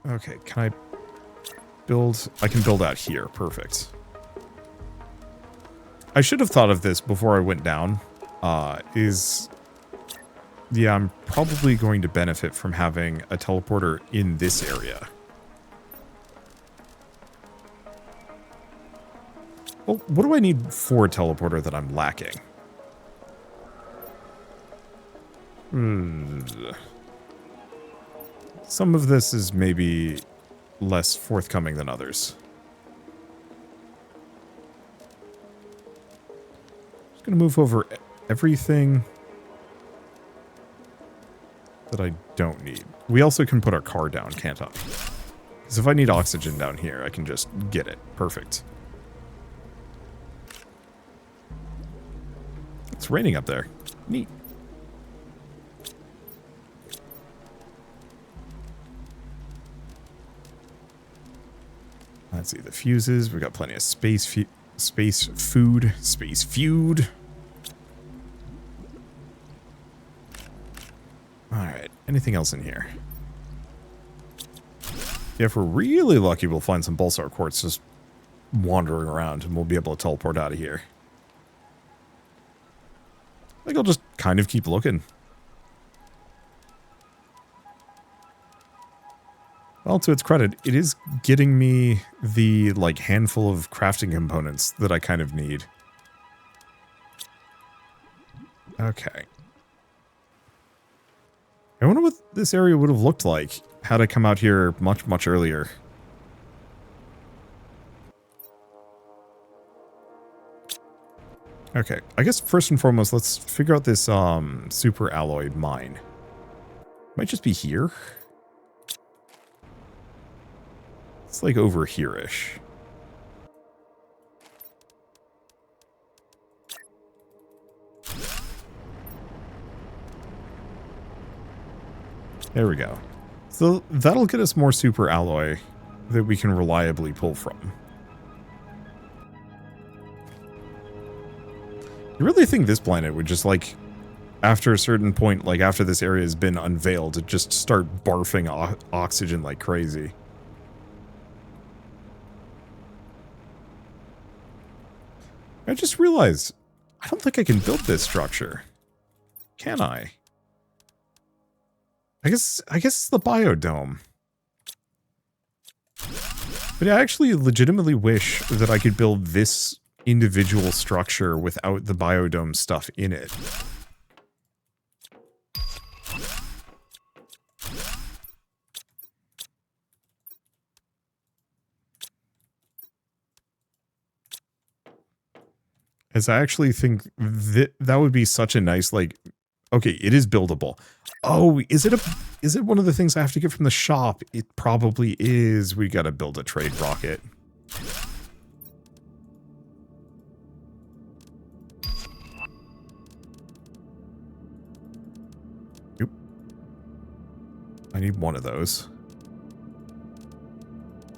Okay, can I build? I can build out here. Perfect. I should have thought of this before I went down. Yeah, I'm probably going to benefit from having a teleporter in this area. Well, what do I need for a teleporter that I'm lacking? Some of this is maybe less forthcoming than others. Just gonna move over everything that I don't need. We also can put our car down, can't I? Because if I need oxygen down here, I can just get it. Perfect. It's raining up there. Neat. Let's see, the fuses. We got plenty of space food. Alright, anything else in here? Yeah, if we're really lucky, we'll find some Pulsar quartz just wandering around and we'll be able to teleport out of here. I think I'll just kind of keep looking. Well, to its credit, it is getting me the, like, handful of crafting components that I kind of need. Okay. I wonder what this area would have looked like had I come out here much, much earlier. Okay, I guess first and foremost, let's figure out this super alloy mine. Might just be here. It's like over here-ish. There we go. So that'll get us more super alloy that we can reliably pull from. You really think this planet would just, like, after a certain point, like after this area has been unveiled, to just start barfing oxygen like crazy? I just realized, I don't think I can build this structure. Can I? I guess it's the biodome. But I actually legitimately wish that I could build this individual structure without the biodome stuff in it. As I actually think that would be such a nice, like, okay, it is buildable. Oh, is it one of the things I have to get from the shop? It probably is. We gotta build a trade rocket. Oop. I need one of those.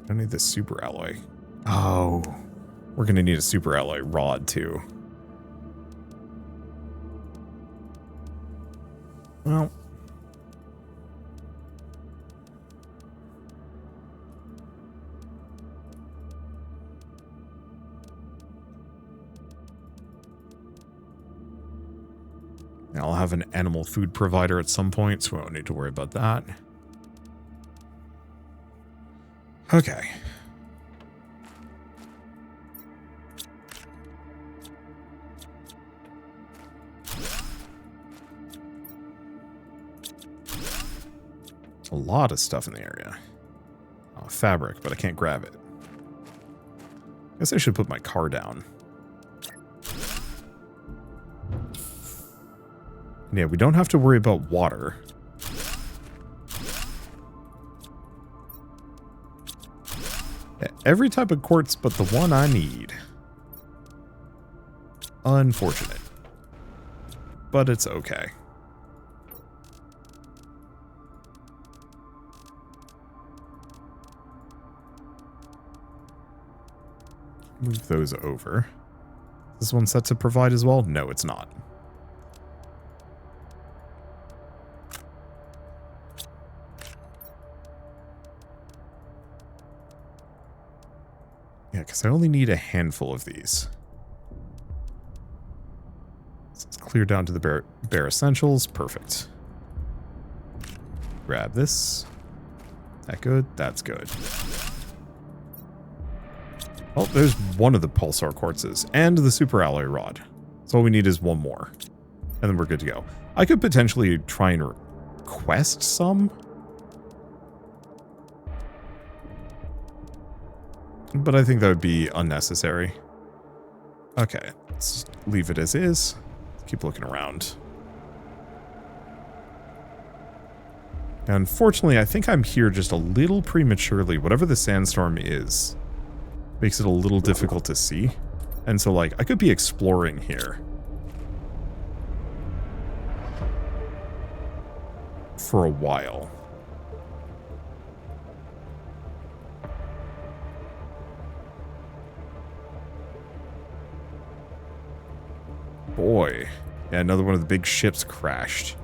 I need this super alloy. Oh, we're gonna need a super alloy rod too. Well, I'll have an animal food provider at some point, so we won't need to worry about that. Okay. A lot of stuff in the area. Oh, fabric, but I can't grab it. Guess I should put my car down. Yeah, we don't have to worry about water. Every type of quartz but the one I need. Unfortunate. But it's okay. Move those over. Is this one set to provide as well? No, it's not. Yeah, because I only need a handful of these. So let's clear down to the bare essentials. Perfect. Grab this. That good? That's good. Oh, there's one of the pulsar quartzes and the super alloy rod. So all we need is one more. And then we're good to go. I could potentially try and request some. But I think that would be unnecessary. Okay, let's leave it as is. Keep looking around. Unfortunately, I think I'm here just a little prematurely. Whatever the sandstorm is, makes it a little difficult to see. And so, like, I could be exploring here for a while. Boy. Yeah, another one of the big ships crashed.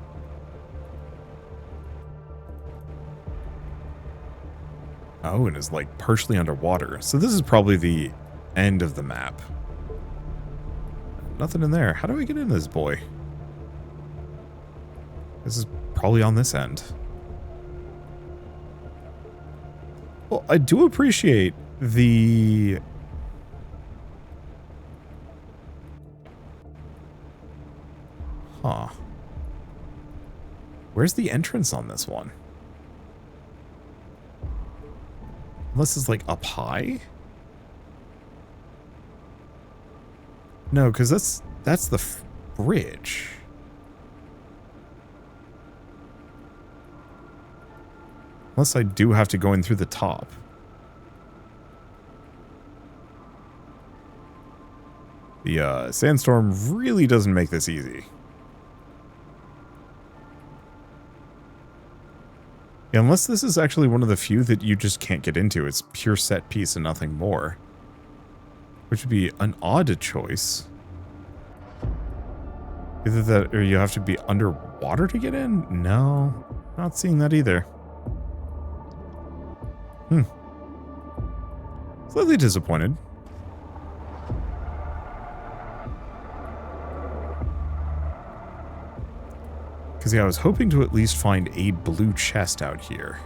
Oh, and is like partially underwater. So this is probably the end of the map. Nothing in there. How do I get in this boy? This is probably on this end. Well, I do appreciate the... Huh. Where's the entrance on this one? Unless it's like up high? No, because that's the bridge. Unless I do have to go in through the top. The sandstorm really doesn't make this easy. Yeah, unless this is actually one of the few that you just can't get into. It's pure set piece and nothing more. Which would be an odd choice. Either that or you have to be underwater to get in? No, not seeing that either. Slightly disappointed. Because, yeah, I was hoping to at least find a blue chest out here.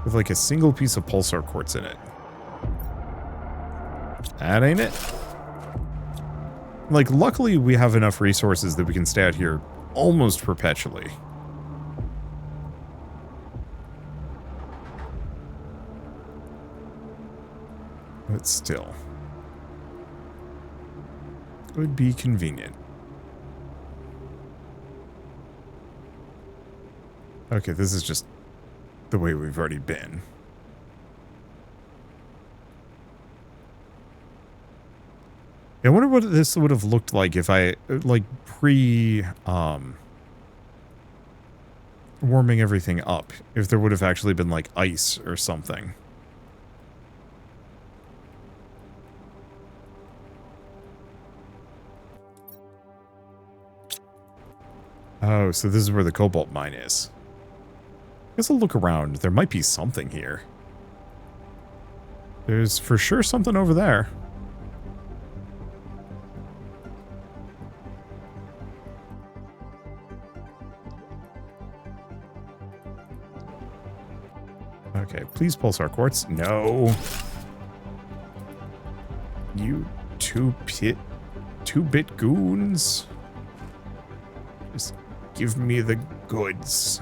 With, like, a single piece of pulsar quartz in it. That ain't it. Like, luckily we have enough resources that we can stay out here almost perpetually. But still. It would be convenient. Okay, this is just the way we've already been. I wonder what this would have looked like if I, like, warming everything up. If there would have actually been, like, ice or something. Oh, so this is where the cobalt mine is. I guess I'll look around. There might be something here. There's for sure something over there. Okay, please pulsar quartz. No. You two-bit goons. Just give me the goods.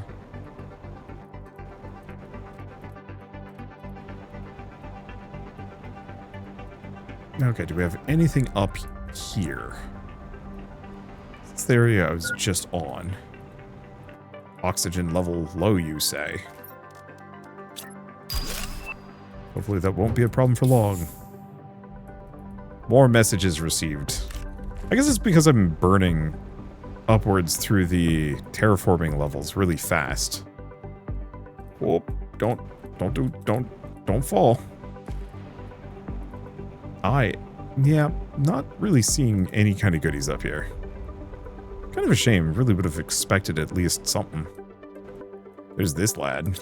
Okay, do we have anything up here? It's the area I was just on. Oxygen level low, you say? Hopefully that won't be a problem for long. More messages received. I guess it's because I'm burning upwards through the terraforming levels really fast. Whoop, don't fall. Yeah, not really seeing any kind of goodies up here. Kind of a shame, really would have expected at least something. There's this lad.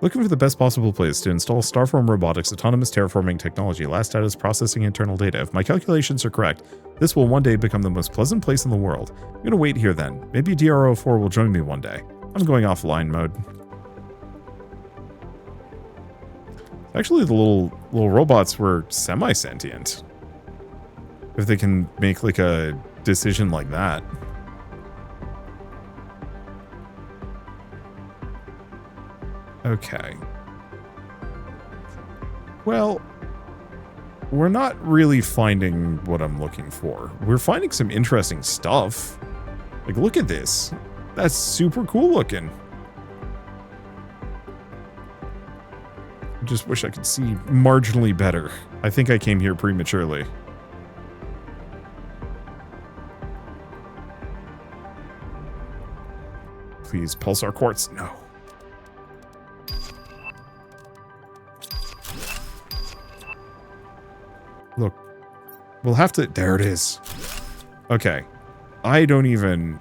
Looking for the best possible place to install Starform Robotics autonomous terraforming technology. Last status processing internal data. If my calculations are correct, this will one day become the most pleasant place in the world. I'm gonna wait here then. Maybe DRO4 will join me one day. I'm going offline mode. Actually, the little robots were semi-sentient. If they can make like a decision like that. Okay. Well, we're not really finding what I'm looking for. We're finding some interesting stuff. Like, look at this. That's super cool looking. I just wish I could see marginally better. I think I came here prematurely. Please, pulsar quartz. No. Look, we'll have to... There it is. Okay. I don't even...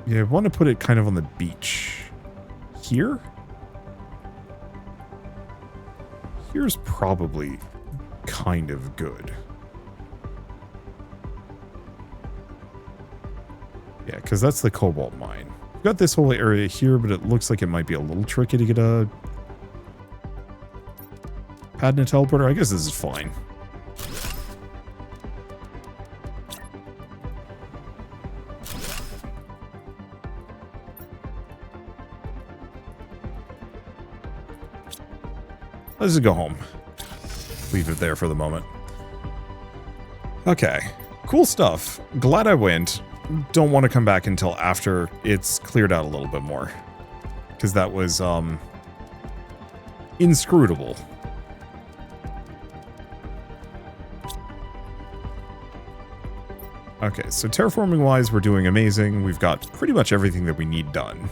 Yeah, I want to put it kind of on the beach. Here? Here's probably kind of good. Yeah, because that's the cobalt mine. We've got this whole area here, but it looks like it might be a little tricky to get a pad and a teleporter. I guess this is fine. Let's just go home. Leave it there for the moment. Okay. Cool stuff. Glad I went. Don't want to come back until after it's cleared out a little bit more. Because that was, inscrutable. Okay, so terraforming-wise, we're doing amazing. We've got pretty much everything that we need done.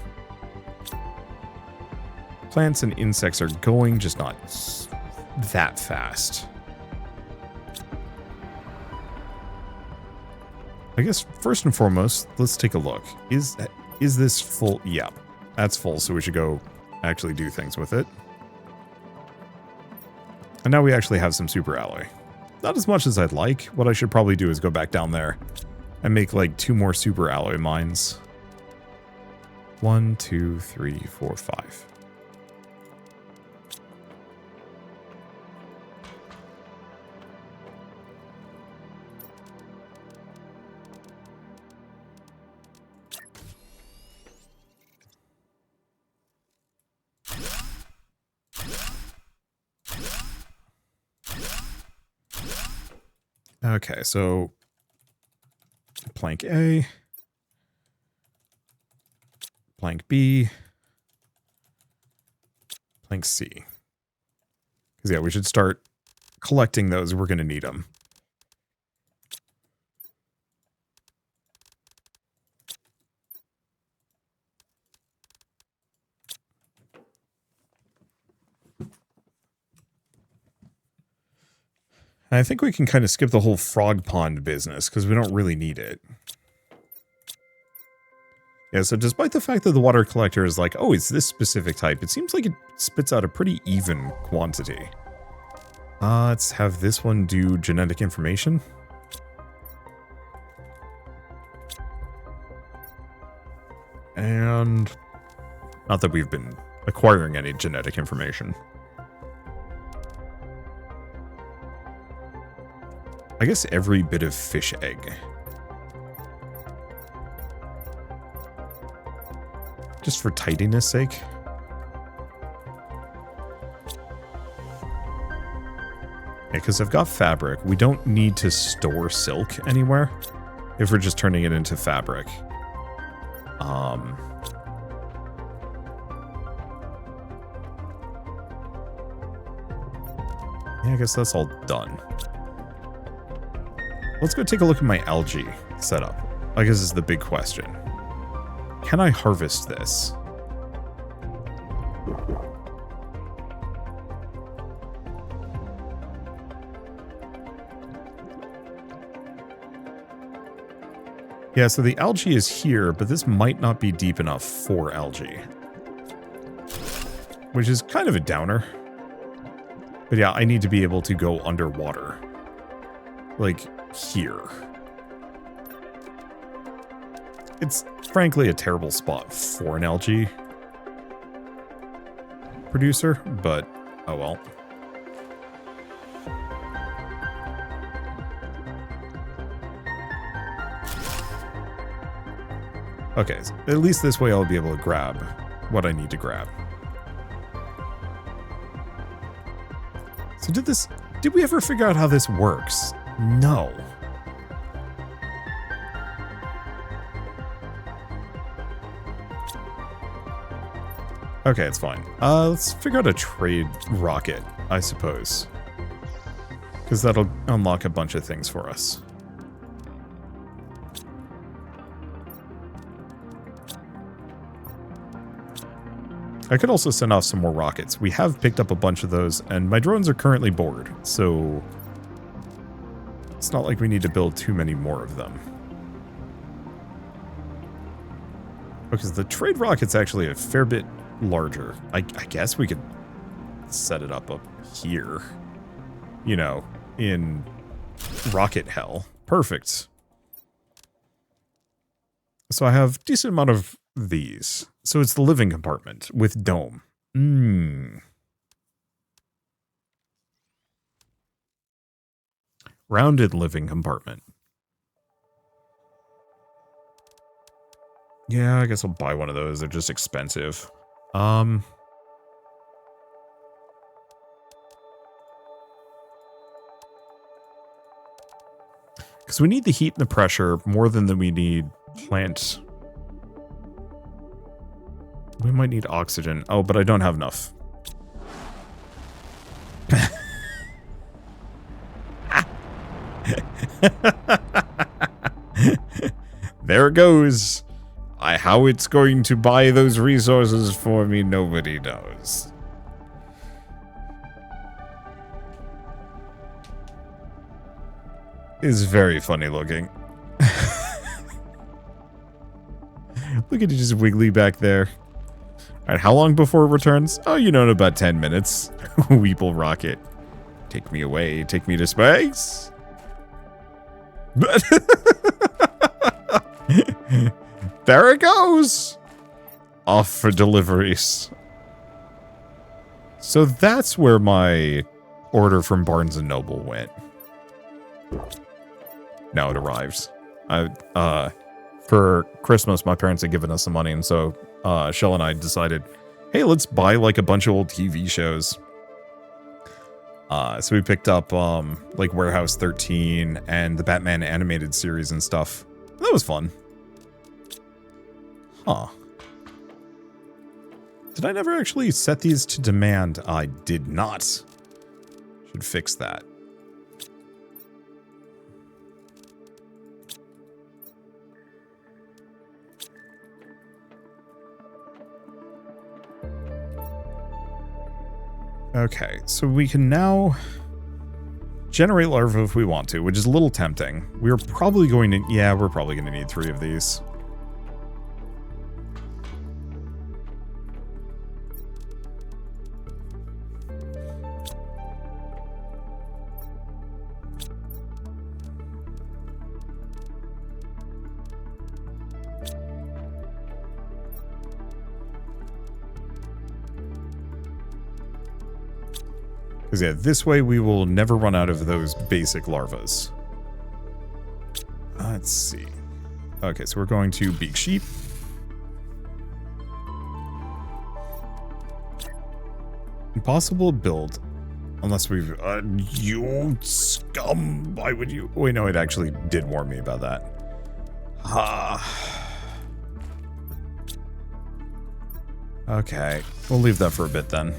Plants and insects are going, just not that fast. I guess first and foremost, let's take a look. Is this full? Yeah, that's full, so we should go actually do things with it. And now we actually have some super alloy. Not as much as I'd like. What I should probably do is go back down there and make like 2 more super alloy mines. 1, 2, 3, 4, 5. Okay, so plank A, plank B, plank C. Because, yeah, we should start collecting those. We're going to need them. I think we can kind of skip the whole frog pond business because we don't really need it. Yeah, so despite the fact that the water collector is like, oh, it's this specific type, it seems like it spits out a pretty even quantity. Let's have this one do genetic information. And not that we've been acquiring any genetic information. I guess every bit of fish egg. Just for tidiness sake. Yeah, because I've got fabric. We don't need to store silk anywhere if we're just turning it into fabric. Yeah, I guess that's all done. Let's go take a look at my algae setup. I guess this is the big question. Can I harvest this? Yeah, so the algae is here, but this might not be deep enough for algae. Which is kind of a downer. But yeah, I need to be able to go underwater. Like, here. It's frankly a terrible spot for an algae producer, but oh well. Okay, so at least this way I'll be able to grab what I need to grab. So did we ever figure out how this works? No. Okay, it's fine. Let's figure out a trade rocket, I suppose. Because that'll unlock a bunch of things for us. I could also send off some more rockets. We have picked up a bunch of those, and my drones are currently bored, so it's not like we need to build too many more of them. Because the trade rocket's actually a fair bit larger. I guess we could set it up here. You know, in rocket hell. Perfect. So I have a decent amount of these. So it's the living compartment with dome. Rounded living compartment. Yeah, I guess I'll buy one of those. They're just expensive. Because we need the heat and the pressure more than we need plant. We might need oxygen. Oh, but I don't have enough. There it goes. How it's going to buy those resources for me, nobody knows. It's very funny looking. Look at it just wiggly back there. Alright, how long before it returns? Oh, you know, in about 10 minutes. Weeple rocket. Take me away. Take me to space. There it goes. Off for deliveries. So that's where my order from Barnes & Noble went. Now it arrives. For Christmas, my parents had given us some money, and so Shell and I decided, hey, let's buy like a bunch of old TV shows. So we picked up like Warehouse 13 and the Batman animated series and stuff. That was fun. Huh. Did I never actually set these to demand? I did not. Should fix that. Okay, so we can now generate larvae if we want to, which is a little tempting. We're probably going to... Yeah, we're probably going to need 3 of these. Because yeah, this way we will never run out of those basic larvas. Let's see. Okay, so we're going to Beak Sheep. Impossible build. Unless we've... you scum! Why would you... Wait, no, it actually did warn me about that. Okay, we'll leave that for a bit then.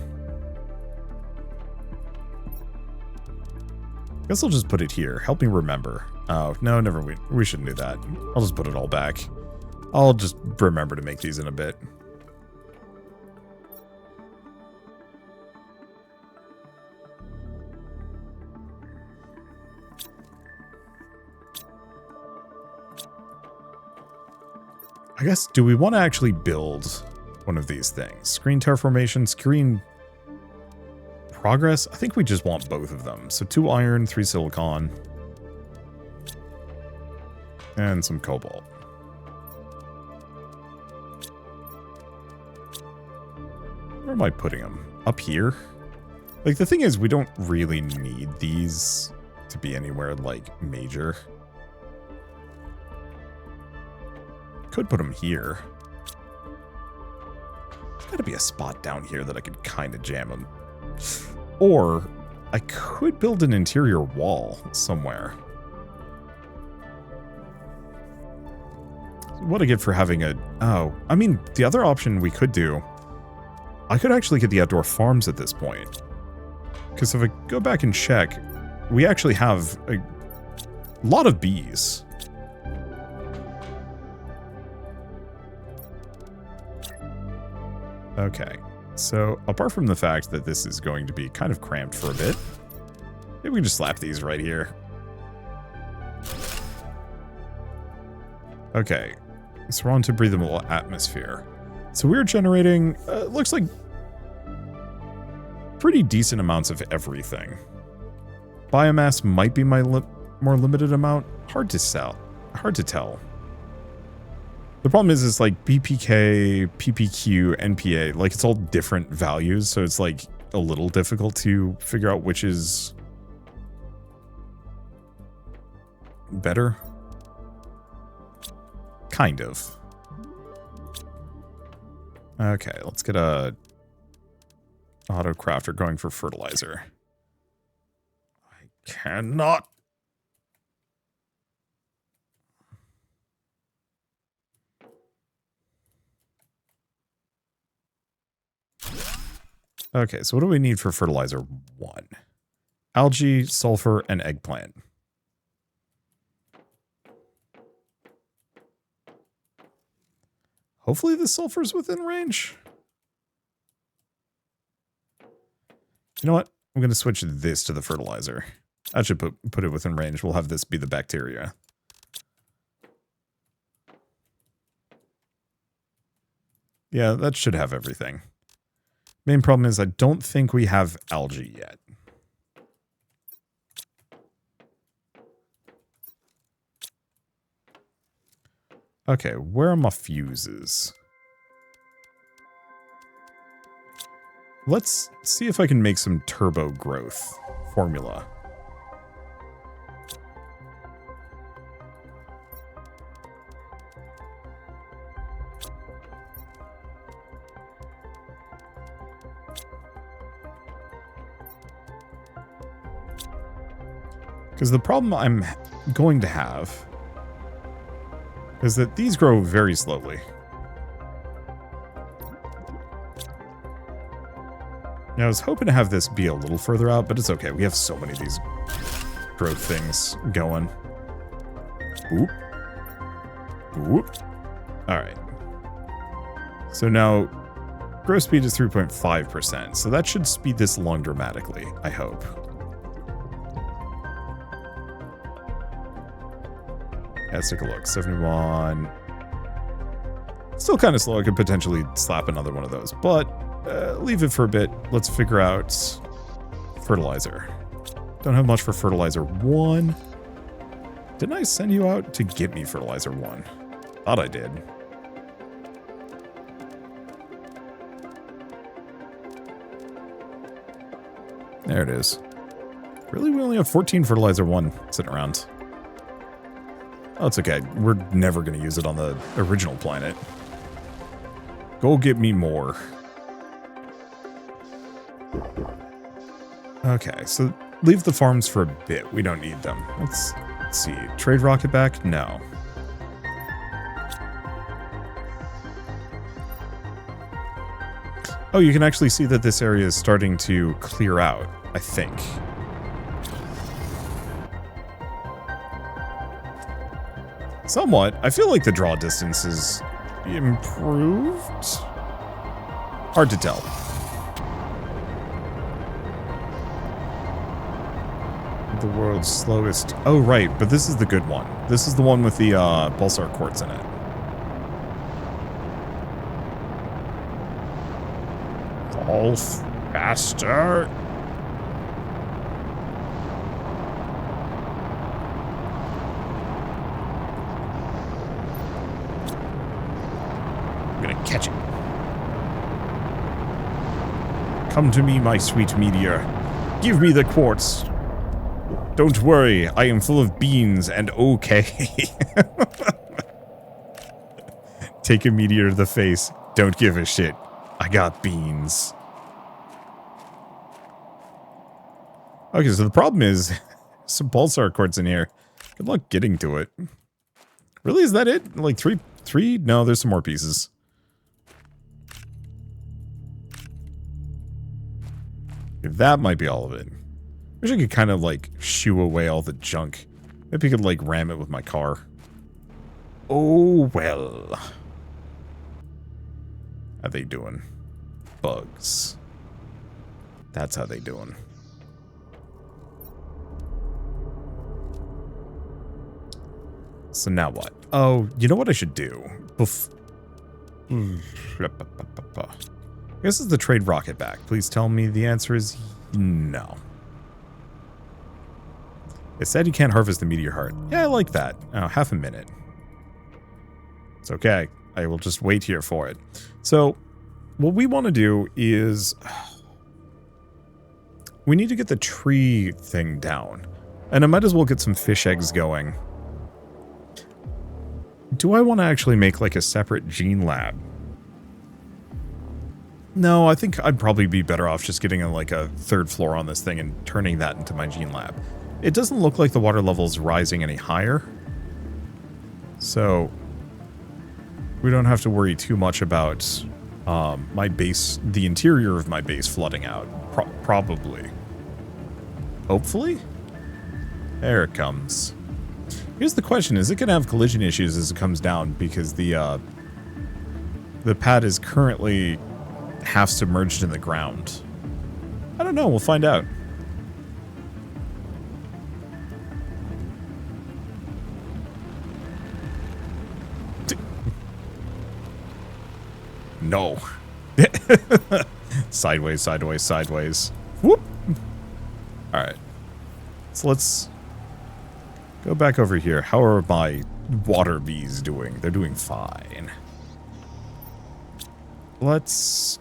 Guess I'll just put it here. Help me remember. Oh, no, never mind. We shouldn't do that. I'll just put it all back. I'll just remember to make these in a bit. I guess, do we want to actually build one of these things? Screen terraformation, screen progress? I think we just want both of them. So 2 iron, 3 silicon, and some cobalt. Where am I putting them? Up here? Like, the thing is, we don't really need these to be anywhere, like, major. Could put them here. There's got to be a spot down here that I could kind of jam them. Or I could build an interior wall somewhere. What I get for having a... Oh, I mean, the other option we could do... I could actually get the outdoor farms at this point. Because if I go back and check, we actually have a lot of bees. Okay, so apart from the fact that this is going to be kind of cramped for a bit, maybe we can just slap these right here. Okay, so we're on to breathable atmosphere. So we're generating, looks like pretty decent amounts of everything. Biomass might be my more limited amount. Hard to tell. The problem is, it's like BPK, PPQ, NPA, like it's all different values, so it's like a little difficult to figure out which is better. Kind of. Okay, let's get a auto crafter going for fertilizer. I cannot. Okay, so what do we need for fertilizer 1? Algae, sulfur, and eggplant. Hopefully the sulfur's within range. You know what? I'm going to switch this to the fertilizer. I should put it within range. We'll have this be the bacteria. Yeah, that should have everything. Main problem is I don't think we have algae yet. Okay, where are my fuses? Let's see if I can make some turbo growth formula. Because the problem I'm going to have is that these grow very slowly. Now, I was hoping to have this be a little further out, but it's okay. We have so many of these growth things going. Oop. Oop. All right. So now, growth speed is 3.5%. So that should speed this along dramatically, I hope. Let's take a look. 71. Still kind of slow. I could potentially slap another one of those, but leave it for a bit. Let's figure out fertilizer. Don't have much for fertilizer 1. Didn't I send you out to get me fertilizer 1? Thought I did. There it is. Really, we only have 14 fertilizer 1 sitting around. Oh, it's okay. We're never going to use it on the original planet. Go get me more. Okay, so leave the farms for a bit. We don't need them. Let's see. Trade rocket back? No. Oh, you can actually see that this area is starting to clear out, I think. Somewhat. I feel like the draw distance is improved. Hard to tell. The world's slowest. Oh, right. But this is the good one. This is the one with the pulsar quartz in it. Oh, faster. I'm gonna catch it. Come to me, my sweet meteor. Give me the quartz. Don't worry, I am full of beans and okay. Take a meteor to the face. Don't give a shit. I got beans. Okay, so the problem is some pulsar quartz in here. Good luck getting to it. Really, is that it? Like three? No, there's some more pieces. That might be all of it. Wish I could kind of like shoo away all the junk. Maybe I could like ram it with my car. Oh, well. How they doing? Bugs. That's how they doing. So now what? Oh, you know what I should do? I guess it's the trade rocket back. Please tell me the answer is no. It said you can't harvest the meteor heart. Yeah, I like that. Oh, half a minute. It's okay. I will just wait here for it. So, what we want to do is... we need to get the tree thing down. And I might as well get some fish eggs going. Do I want to actually make like a separate gene lab? No, I think I'd probably be better off just getting like a third floor on this thing and turning that into my gene lab. It doesn't look like the water level's rising any higher. So we don't have to worry too much about my base, the interior of my base flooding out. Probably. Hopefully? There it comes. Here's the question, is it going to have collision issues as it comes down? Because the pad is currently half submerged in the ground. I don't know, we'll find out. No. Sideways, sideways, sideways. Whoop. Alright. So let's go back over here. How are my water bees doing? They're doing fine. Let's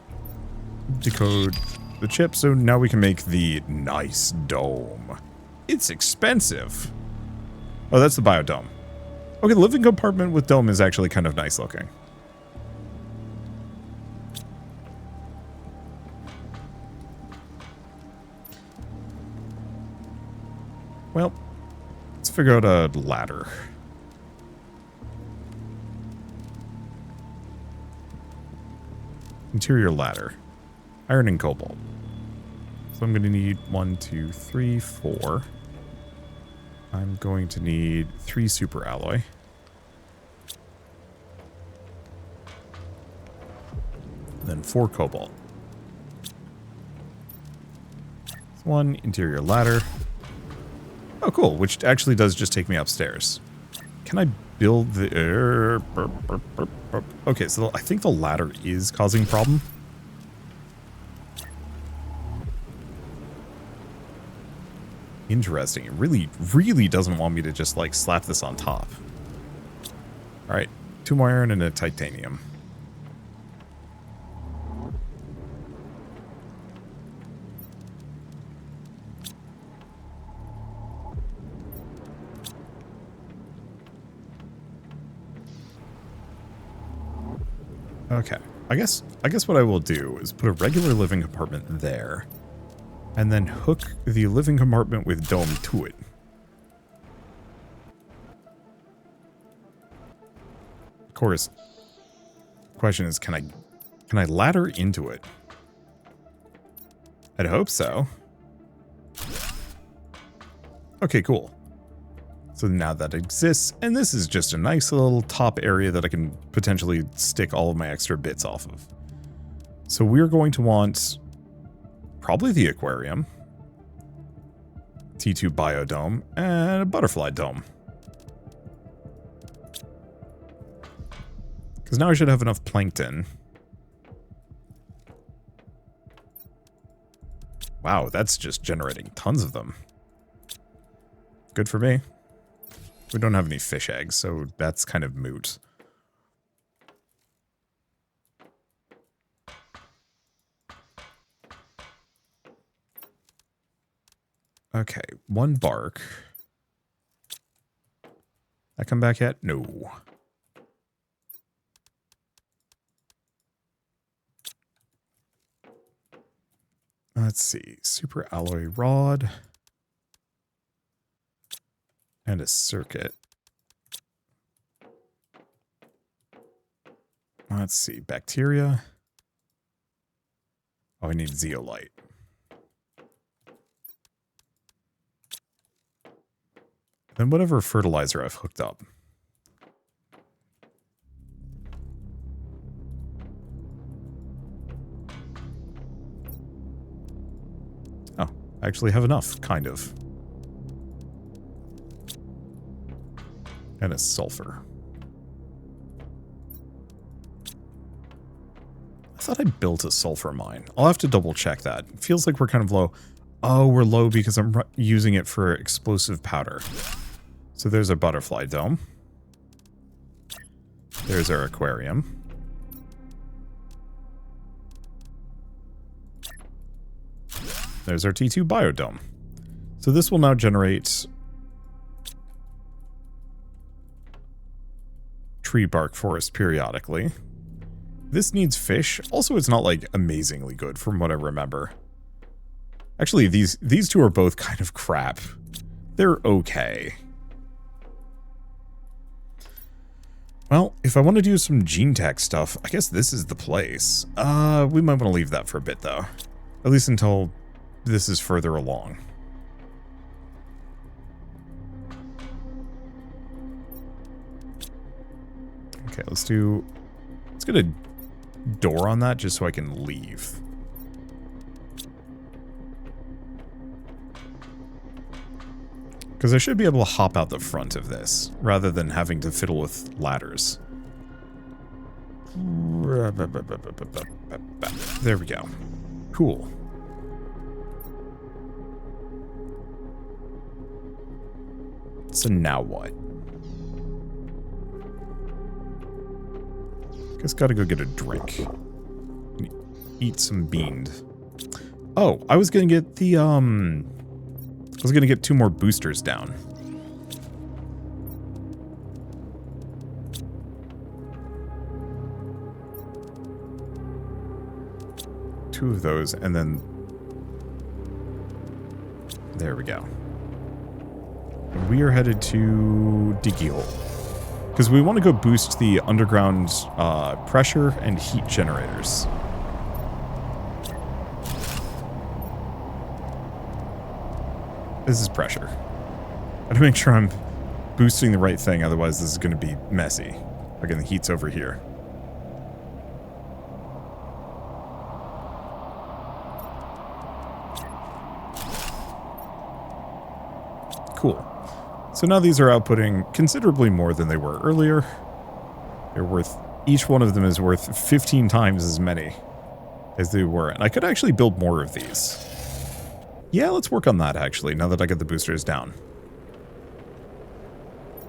decode the chip so now we can make the nice dome. It's expensive. Oh, that's the biodome. Okay, the living compartment with dome is actually kind of nice looking. Well, let's figure out a ladder. Interior ladder. Iron and cobalt. So I'm going to need 1, 2, 3, 4. I'm going to need 3 super alloy. Then 4 cobalt. 1 interior ladder. Oh, cool, which actually does just take me upstairs. Can I build the... Okay, so I think the ladder is causing a problem. Interesting. It really, really doesn't want me to just, like, slap this on top. Alright, 2 more iron and a titanium. Okay, I guess what I will do is put a regular living compartment there, and then hook the living compartment with dome to it. Of course, the question is, can I ladder into it? I'd hope so. Okay, cool. So now that exists, and this is just a nice little top area that I can potentially stick all of my extra bits off of. So we're going to want probably the aquarium, T2 biodome, and a butterfly dome. Because now I should have enough plankton. Wow, that's just generating tons of them. Good for me. We don't have any fish eggs, so that's kind of moot. Okay, 1 bark. That come back yet? No. Let's see. Super alloy rod. And a circuit. Let's see. Bacteria. Oh, I need zeolite. Then whatever fertilizer I've hooked up. Oh, I actually have enough, kind of. And a sulfur. I thought I built a sulfur mine. I'll have to double check that. It feels like we're kind of low. Oh, we're low because I'm using it for explosive powder. So there's our butterfly dome. There's our aquarium. There's our T2 biodome. So this will now generate tree bark forest periodically. This needs fish. Also, it's not like amazingly good from what I remember. Actually, these two are both kind of crap. They're okay. Well, if I want to do some gene tech stuff, I guess this is the place. We might want to leave that for a bit, though. At least until this is further along. Okay, let's get a door on that just so I can leave. Because I should be able to hop out the front of this, rather than having to fiddle with ladders. There we go. Cool. So now what? Guess gotta go get a drink. Eat some beans. Oh, I was gonna get the, I was gonna get 2 more boosters down. Two of those, and then... There we go. And we are headed to Diggy Hole. Because we want to go boost the underground pressure and heat generators. This is pressure. I have to make sure I'm boosting the right thing, otherwise this is going to be messy. Again, the heat's over here. Cool. So now these are outputting considerably more than they were earlier. They're worth... Each one of them is worth 15 times as many as they were. And I could actually build more of these. Yeah, let's work on that, actually, now that I get the boosters down.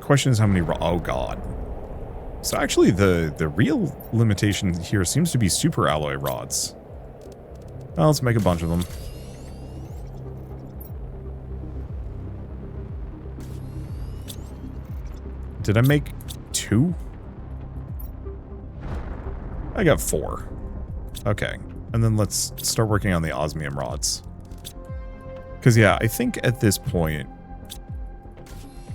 Question is how many... Oh, God. So actually, the real limitation here seems to be super alloy rods. Well, let's make a bunch of them. Did I make 2? I got 4. Okay. And then let's start working on the osmium rods. Because, yeah, I think at this point,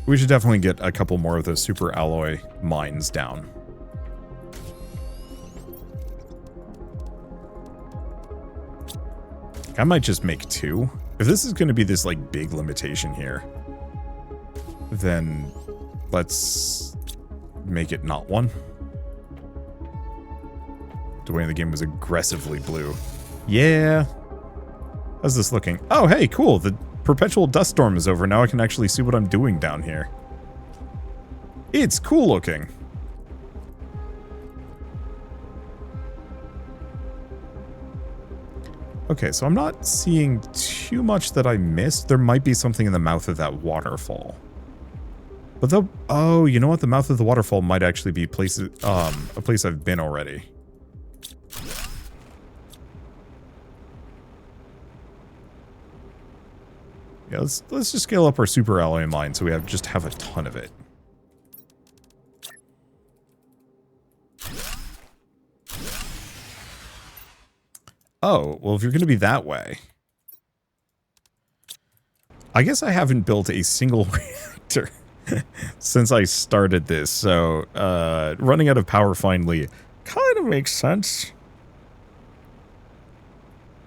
we should definitely get a couple more of those super alloy mines down. I might just make 2. If this is going to be this, like, big limitation here, then let's make it not 1. The way the game was aggressively blue. Yeah. How's this looking? Oh, hey, cool. The perpetual dust storm is over. Now I can actually see what I'm doing down here. It's cool looking. Okay, so I'm not seeing too much that I missed. There might be something in the mouth of that waterfall. But the... Oh, you know what? The mouth of the waterfall might actually be places, a place I've been already. Yeah, let's just scale up our super alloy mine so we just have a ton of it. Oh, well, if you're going to be that way... I guess I haven't built a single reactor since I started this, so running out of power finally kind of makes sense.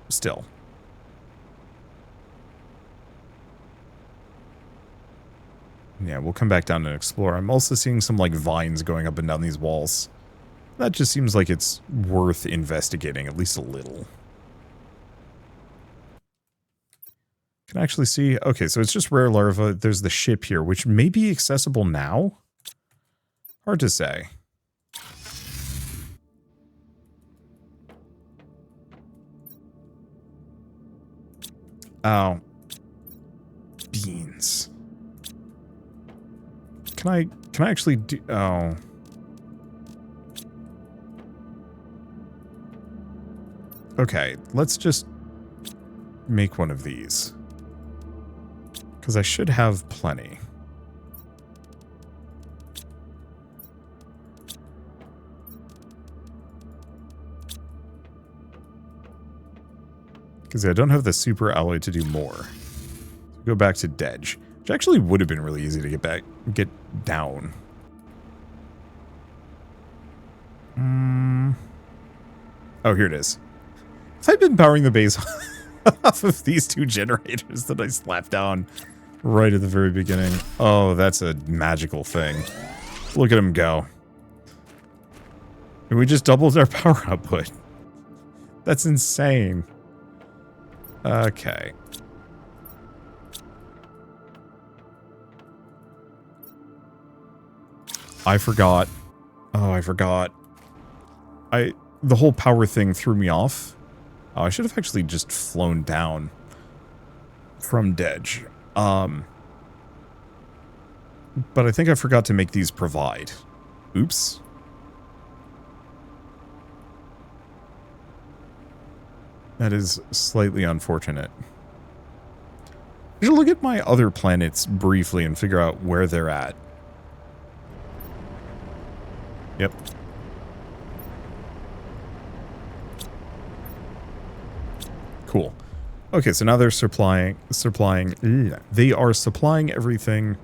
Still. Yeah, we'll come back down and explore. I'm also seeing some, like, vines going up and down these walls. That just seems like it's worth investigating, at least a little. Can actually see... Okay, so it's just rare larva. There's the ship here, which may be accessible now? Hard to say. Oh. Beans. Can I actually do... Oh. Okay, let's just make one of these. Because I should have plenty. Because I don't have the super alloy to do more. Go back to Dedge. Which actually would have been really easy to get down. Oh, here it is. Have I been powering the base off of these two generators that I slapped down right at the very beginning? Oh, that's a magical thing. Look at him go. And we just doubled our power output. That's insane. Okay. I forgot. Oh, I forgot. The whole power thing threw me off. Oh, I should have actually just flown down from Dedge. But I think I forgot to make these provide. Oops. That is slightly unfortunate. I should look at my other planets briefly and figure out where they're at. Yep. Cool. Okay, so now they're supplying, they are supplying everything.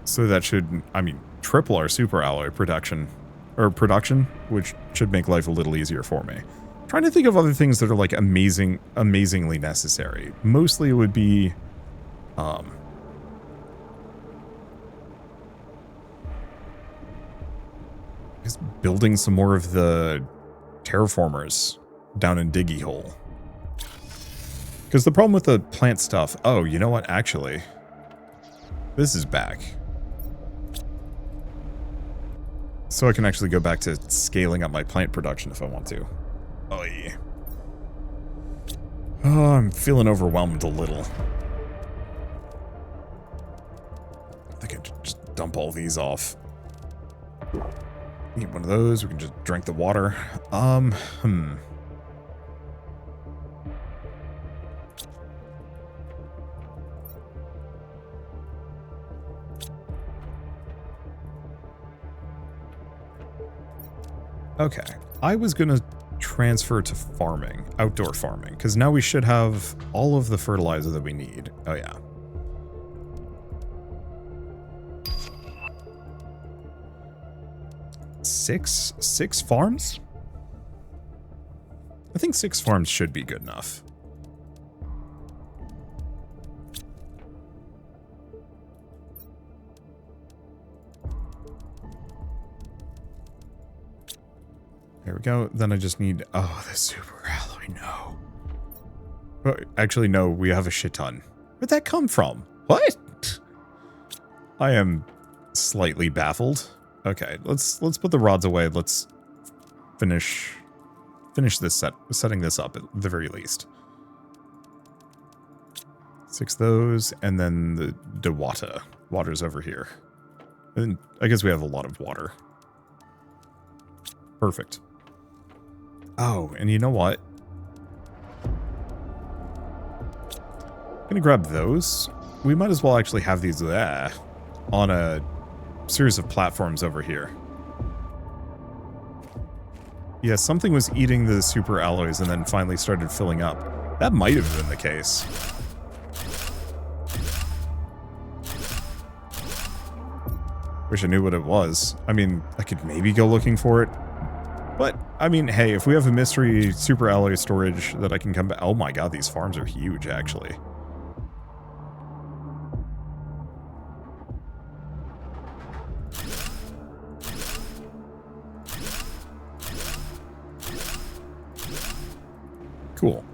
So that should, I mean, triple our super alloy production, which should make life a little easier for me. Trying to think of other things that are like amazingly necessary. Mostly it would be, just building some more of the terraformers down in Diggy Hole. Because the problem with the plant stuff... Oh, you know what? Actually, this is back. So I can actually go back to scaling up my plant production if I want to. Oh, yeah. Oh, I'm feeling overwhelmed a little. I think I could just dump all these off. Need one of those. We can just drink the water. Okay. I was going to transfer to farming, outdoor farming, because now we should have all of the fertilizer that we need. Oh, yeah. Six farms? I think 6 farms should be good enough. There we go. Then I just need... Oh, the super alloy, no. Oh, actually, no, we have a shit ton. Where'd that come from? What? I am slightly baffled. Okay, let's put the rods away. Let's finish finish this setting this up at the very least. 6 those, and then the water's over here. And I guess we have a lot of water. Perfect. Oh, and you know what? I'm gonna grab those. We might as well actually have these on a series of platforms over here. Yeah, something was eating the super alloys and then finally started filling up. That might have been the case. Wish I knew what it was. I mean, I could maybe go looking for it. But, I mean, hey, if we have a mystery super alloy storage that I can come back... Oh my god, these farms are huge, actually. Cool.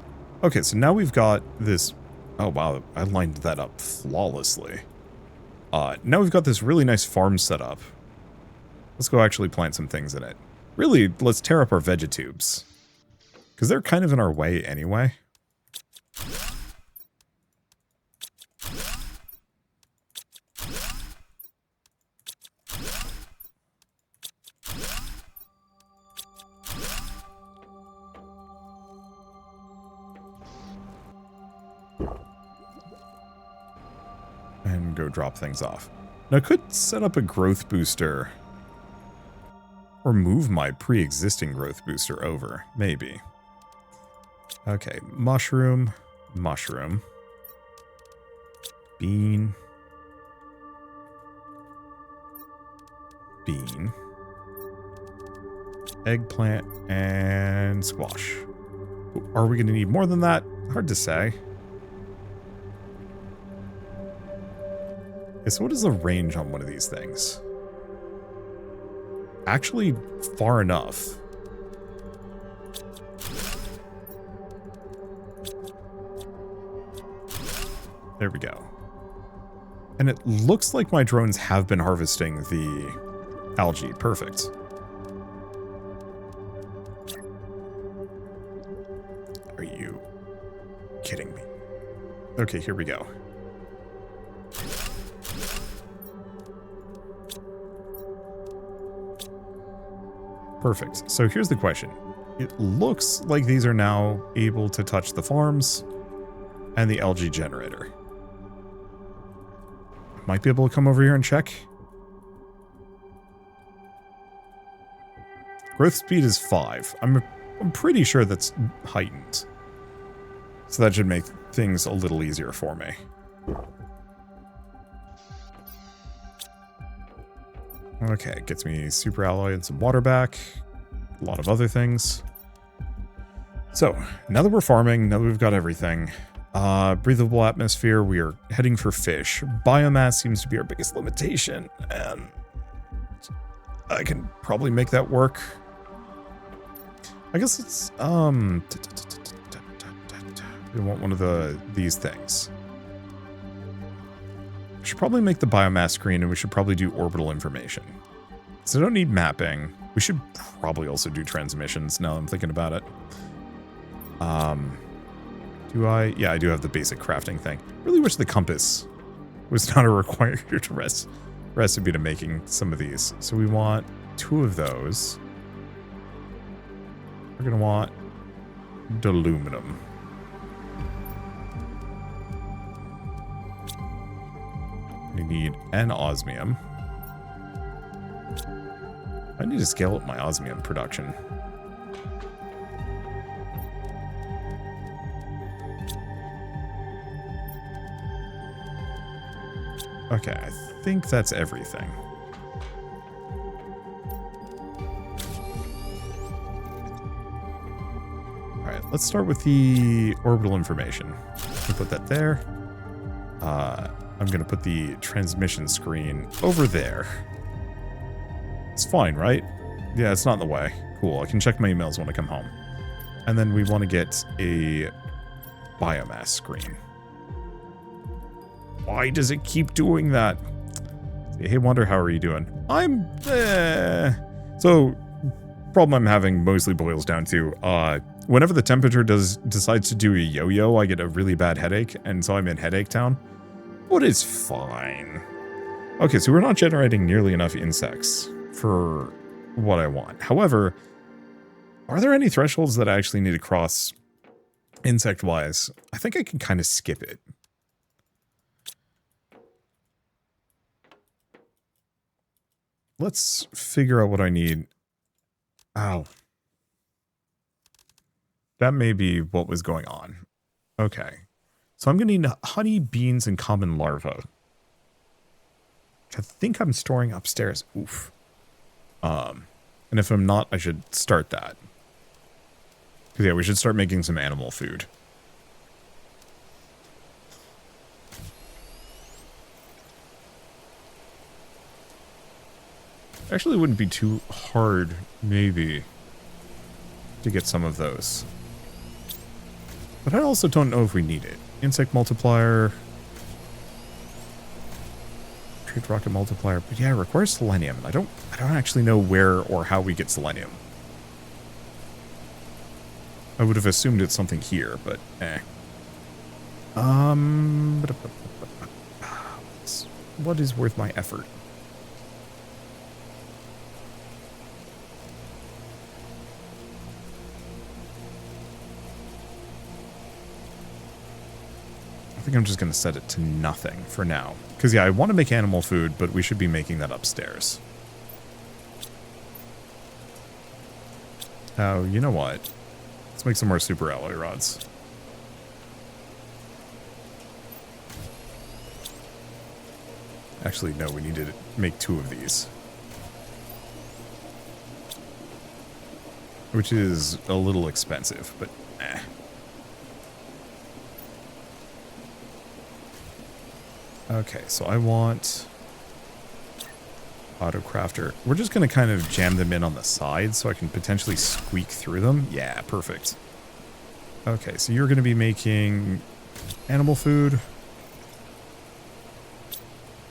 Okay, so now we've got this... Oh, wow, I lined that up flawlessly. Now we've got this really nice farm set up. Let's go actually plant some things in it. Really, let's tear up our vegetubes. Because they're kind of in our way anyway. And go drop things off. Now I could set up a growth booster. Or move my pre-existing growth booster over. Maybe. Okay, mushroom. Mushroom. Bean. Bean. Eggplant and squash. Are we going to need more than that? Hard to say. Okay, so what is the range on one of these things? Actually, far enough. There we go. And it looks like my drones have been harvesting the algae. Perfect. Are you kidding me? Okay, here we go. Perfect. So here's the question. It looks like these are now able to touch the farms and the algae generator. Might be able to come over here and check. Growth speed is 5. I'm pretty sure that's heightened. So that should make things a little easier for me. Okay, it gets me super alloy and some water back. A lot of other things. So, now that we're farming, now that we've got everything, breathable atmosphere, we are heading for fish. Biomass seems to be our biggest limitation, and I can probably make that work. I guess it's, we want one of these things. We should probably make the biomass screen, and we should probably do orbital information. So I don't need mapping. We should probably also do transmissions now that I'm thinking about it. Do I? Yeah, I do have the basic crafting thing. Really wish the compass was not a required recipe to making some of these. So we want 2 of those. We're going to want aluminum. We need an osmium. I need to scale up my osmium production. Okay, I think that's everything. Alright, let's start with the orbital information. I'll put that there. I'm going to put the transmission screen over there. It's fine, right? Yeah, it's not in the way. Cool, I can check my emails when I come home. And then we want to get a biomass screen. Why does it keep doing that? Hey, Wonder, how are you doing? I'm... So, problem I'm having mostly boils down to, whenever the temperature decides to do a yo-yo, I get a really bad headache, and so I'm in headache town. But it's fine. Okay, so we're not generating nearly enough insects for what I want. However, are there any thresholds that I actually need to cross insect-wise? I think I can kind of skip it. Let's figure out what I need. Ow. That may be what was going on. Okay. So I'm going to need honey, beans, and common larvae. Which I think I'm storing upstairs. Oof. And if I'm not, I should start that. Because yeah, we should start making some animal food. Actually, it wouldn't be too hard, maybe, to get some of those. But I also don't know if we need it. Insect multiplier. Trade rocket multiplier. But yeah, it requires selenium. I don't actually know where or how we get selenium. I would have assumed it's something here, but eh. What is worth my effort? I think I'm just going to set it to nothing for now. Because, yeah, I want to make animal food, but we should be making that upstairs. Oh, you know what? Let's make some more super alloy rods. Actually, no, we need to make 2 of these. Which is a little expensive, but eh. Okay, so I want auto crafter. We're just going to kind of jam them in on the side so I can potentially squeak through them. Yeah, perfect. Okay, so you're going to be making animal food.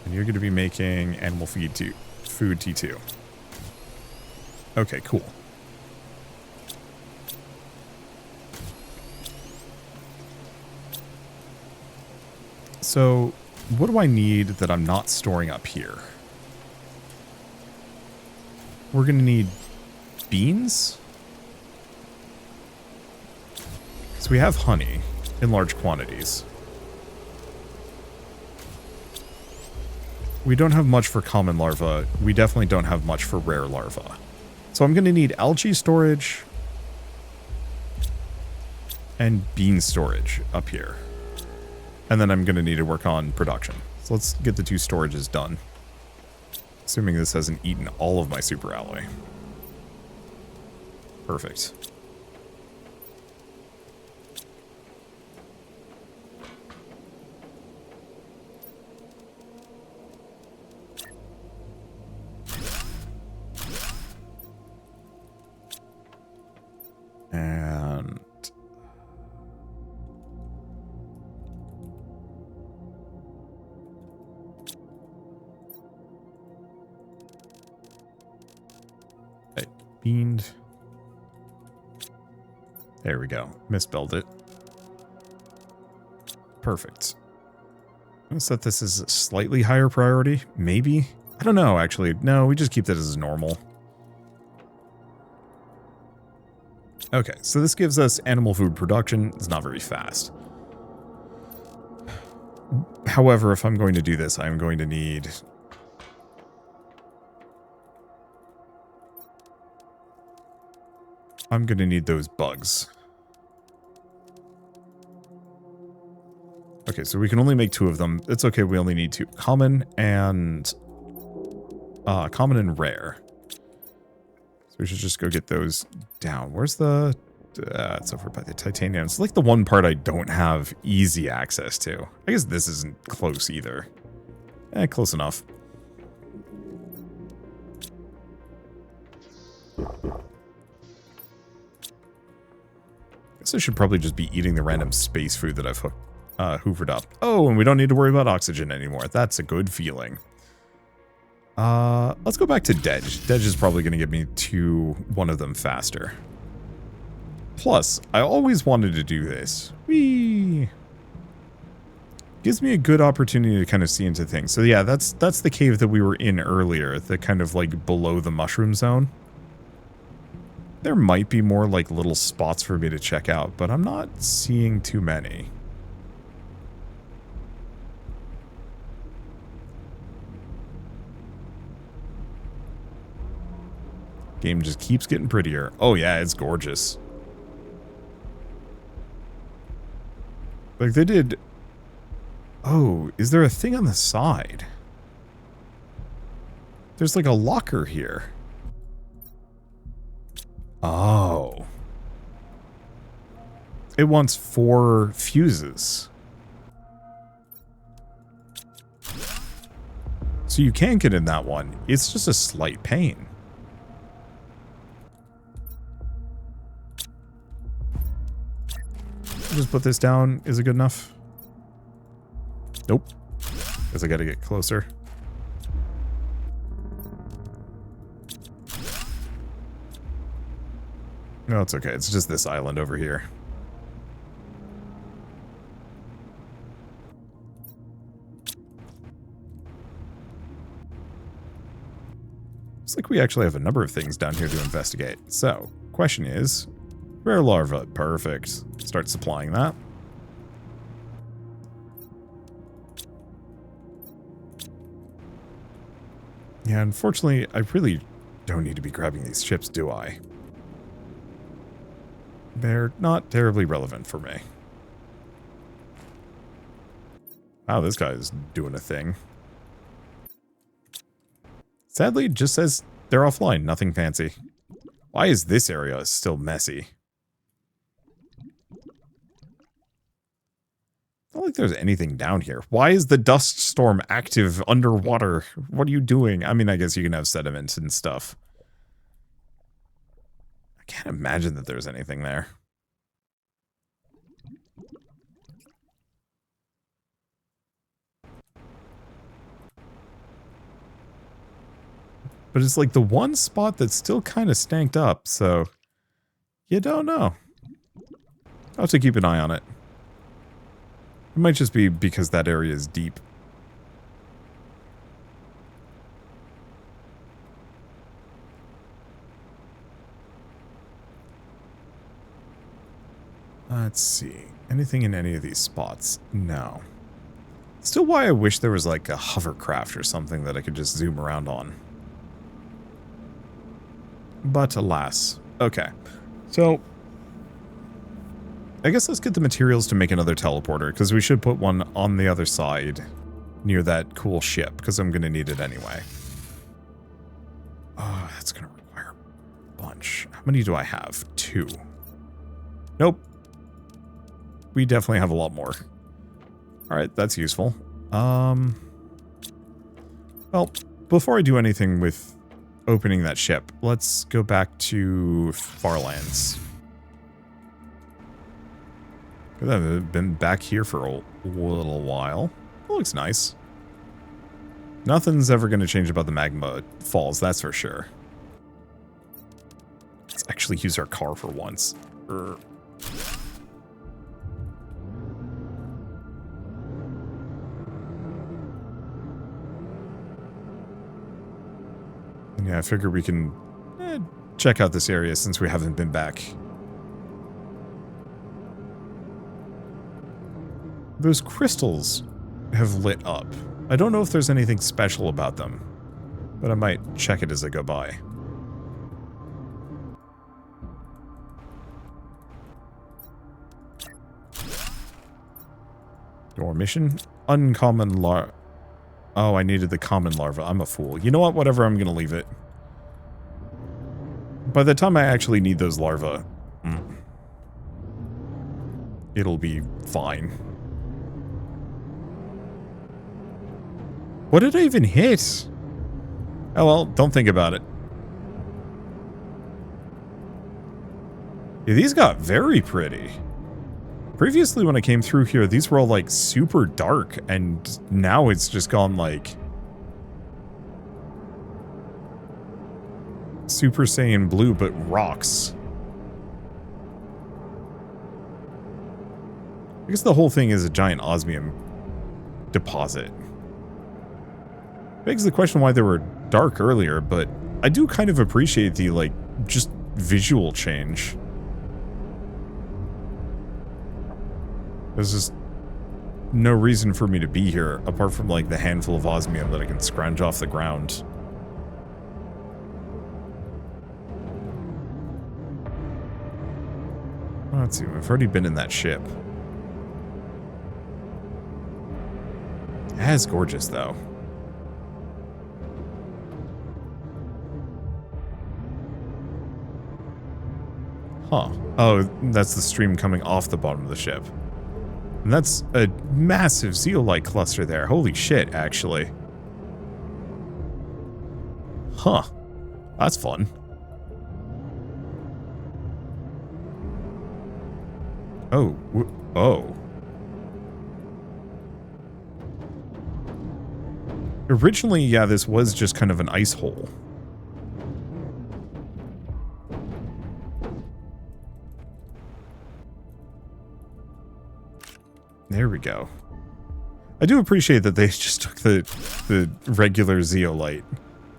And you're going to be making animal food T2. Okay, cool. So what do I need that I'm not storing up here? We're going to need beans. So we have honey in large quantities. We don't have much for common larvae. We definitely don't have much for rare larvae. So I'm going to need algae storage and bean storage up here. And then I'm going to need to work on production. So let's get the 2 storages done. Assuming this hasn't eaten all of my super alloy. Perfect. And beaned. There we go. Misspelled it. Perfect. I'm going to set this as a slightly higher priority. Maybe. I don't know, actually. No, we just keep that as normal. Okay, so this gives us animal food production. It's not very fast. However, if I'm going to do this, I'm going to need... I'm going to need those bugs. Okay, so we can only make 2 of them. It's okay, we only need 2. Common and rare. So we should just go get those down. Where's the... it's over by the titanium. It's like the one part I don't have easy access to. I guess this isn't close either. Close enough. Guess I should probably just be eating the random space food that I've hoovered up. Oh, and we don't need to worry about oxygen anymore. That's a good feeling. Let's go back to Dedge. Dedge is probably going to get me to one of them faster. Plus, I always wanted to do this. Whee! Gives me a good opportunity to kind of see into things. So yeah, that's the cave that we were in earlier, the kind of like below the mushroom zone. There might be more like little spots for me to check out, but I'm not seeing too many. Game just keeps getting prettier. Oh yeah, it's gorgeous. Like they did... Oh, is there a thing on the side? There's like a locker here. Oh. It wants 4 fuses. So you can get in that one. It's just a slight pain. Just put this down. Is it good enough? Nope. Guess I gotta get closer. No, it's okay. It's just this island over here. Looks like we actually have a number of things down here to investigate. So, question is, rare larva. Perfect. Start supplying that. Yeah, unfortunately, I really don't need to be grabbing these chips, do I? They're not terribly relevant for me. Wow, this guy is doing a thing. Sadly, it just says they're offline, nothing fancy. Why is this area still messy? Not like there's anything down here. Why is the dust storm active underwater? What are you doing? I mean, I guess you can have sediments and stuff. I can't imagine that there's anything there. But it's like the one spot that's still kind of stanked up, so you don't know. I'll have to keep an eye on it. It might just be because that area is deep. Let's see. Anything in any of these spots? No. Still why I wish there was like a hovercraft or something that I could just zoom around on. But alas. Okay. So, I guess let's get the materials to make another teleporter, because we should put one on the other side near that cool ship, because I'm going to need it anyway. Oh, that's going to require a bunch. How many do I have? 2. Nope. We definitely have a lot more. Alright, that's useful. Well, before I do anything with opening that ship, let's go back to Farlands. I've been back here for a little while. It looks nice. Nothing's ever going to change about the magma falls, that's for sure. Let's actually use our car for once. Yeah, I figure we can check out this area since we haven't been back. Those crystals have lit up. I don't know if there's anything special about them, but I might check it as I go by. Your mission? Uncommon larva. Oh, I needed the common larva. I'm a fool. You know what? Whatever, I'm gonna leave it. By the time I actually need those larvae, it'll be fine. What did I even hit? Oh well, don't think about it. Yeah, these got very pretty. Previously when I came through here, these were all like super dark, and now it's just gone like Super Saiyan Blue, but rocks. I guess the whole thing is a giant osmium deposit. Begs the question why they were dark earlier, but I do kind of appreciate the, like, just visual change. There's just no reason for me to be here, apart from, like, the handful of osmium that I can scrounge off the ground. Let's see, we've already been in that ship. That's gorgeous, though. Huh. Oh, that's the stream coming off the bottom of the ship. And that's a massive zeolite cluster there. Holy shit, actually. Huh. That's fun. Oh. Oh. Originally, yeah, this was just kind of an ice hole. There we go. I do appreciate that they just took the regular zeolite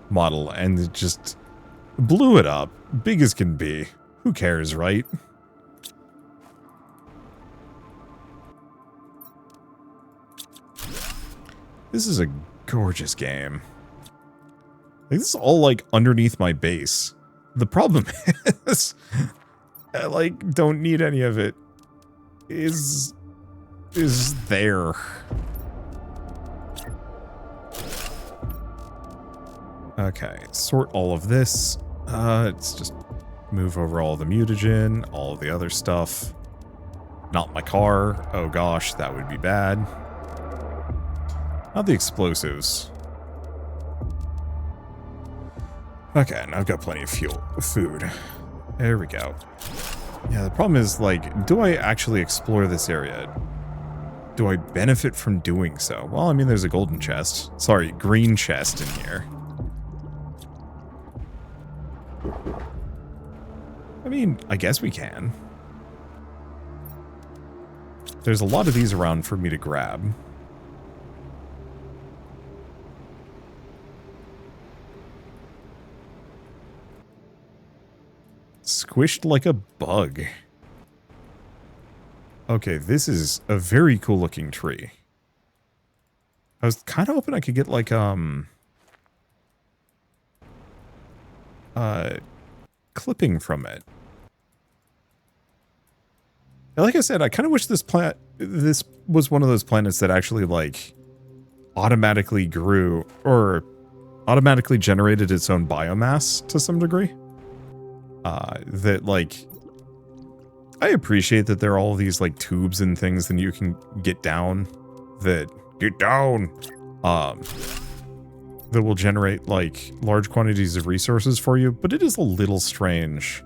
model and just blew it up. Big as can be. Who cares, right? This is a gorgeous game. Like, this is all, like, underneath my base. The problem is, I, like, don't need any of it. Is there. Okay, sort all of this. Let's just move over all the mutagen, all of the other stuff. Not my car. Oh gosh, that would be bad. Not the explosives. Okay, and I've got plenty of food. There we go. Yeah, the problem is, like, do I actually explore this area? Do I benefit from doing so? Well, I mean, there's a golden chest. Sorry, green chest in here. I mean, I guess we can. There's a lot of these around for me to grab. Squished like a bug. Okay, this is a very cool looking tree. I was kind of hoping I could get like, clipping from it. And like I said, I kind of wish this was one of those planets that actually, like, automatically grew or automatically generated its own biomass to some degree. That, like, I appreciate that there are all these, like, tubes and things that you can get down that will generate, like, large quantities of resources for you, but it is a little strange.